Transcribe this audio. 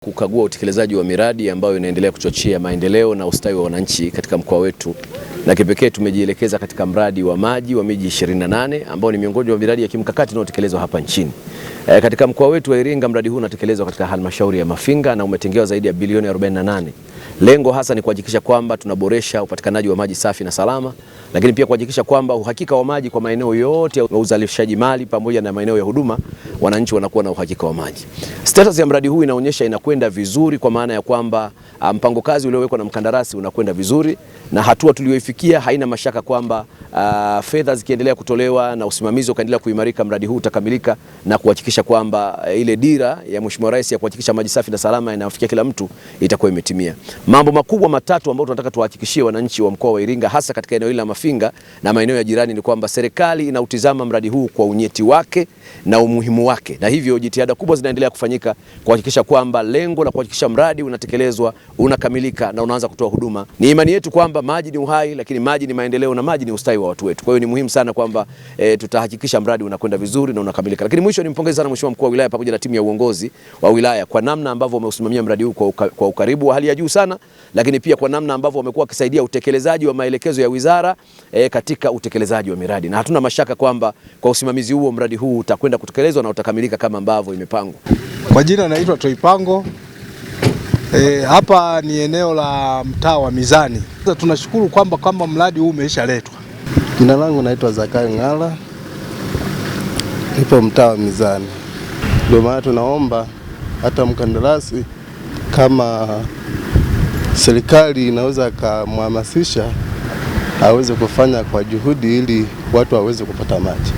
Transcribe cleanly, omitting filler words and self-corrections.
Kukagua utekelezaji wa miradi ambayo inaendelea kuchochea maendeleo na ustawi wa wananchi katika mkoa wetu, na kipekee tumejielekeza katika mradi wa maji wa miji 28 ambao ni miongoni mwa miradi ya kimkakati inayotekelezwa hapa nchini. Katika mkoa wetu wa Iringa, mradi huu unatekelezwa katika halmashauri ya Mafinga na umetengewa zaidi ya bilioni 48. Lengo hasa ni kuhakikisha kwamba tunaboresha upatikanaji wa maji safi na salama, lakini pia kuhakikisha kwamba uhakika wa maji kwa maeneo yote ya uzalishaji mali pamoja na maeneo ya huduma, wananchi wanakuwa na uhakika wa maji. Status ya mradi huu inaonyesha inakwenda vizuri, kwa maana ya kwamba mpango kazi uliowekwa na mkandarasi unakwenda vizuri, na hatua tuliyoifikia haina mashaka kwamba fedha zikiendelea kutolewa na usimamizi ukaendelea kuimarika, mradi huu utakamilika na kuhakikisha kwamba ile dira ya Mheshimiwa Rais ya kuhakikisha maji safi na salama inafikia kila mtu itakuwa imetimia. Mambo makubwa matatu ambayo tunataka tuhakikishie wananchi wa mkoa wa Iringa, hasa katika eneo hili la Mafinga na maeneo ya jirani, ni kwamba serikali inautizama mradi huu kwa unyeti wake na umuhimu wake, na hivyo jitihada kubwa zinaendelea kufanyika kuhakikisha kwamba lengo la kuhakikisha mradi unatekelezwa, unakamilika na unaanza kutoa huduma. Ni imani yetu kwamba maji ni uhai, lakini maji ni maendeleo na maji ni ustawi wa watu wetu. Kwa hiyo ni muhimu sana kwamba tutahakikisha mradi unakwenda vizuri na unakamilika. Lakini mwisho nimpongeze sana Mheshimiwa Mkuu wa Wilaya pamoja na timu ya uongozi wa wilaya kwa namna ambavyo wameusimamia mradi huu kwa ukaribu wa hali ya juu sana, lakini pia kwa namna ambavyo wamekuwa wakisaidia utekelezaji wa maelekezo ya wizara katika utekelezaji wa miradi, na hatuna mashaka kwamba kwa usimamizi huo mradi huu utakwenda kutekelezwa na utakamilika kama ambavyo imepangwa. Kwa jina naitwa Toipango. Hapa ni eneo la mtaa wa Mizani. Sasa tunashukuru kwamba mradi huu umeshaletwa. Jina langu naitwa Zakayo Ngala. Nipo mtaa wa Mizani. Ndio maana tunaomba hata mkandarasi, kama serikali inaweza kumhamasisha aweze kufanya kwa juhudi ili watu waweze kupata maji.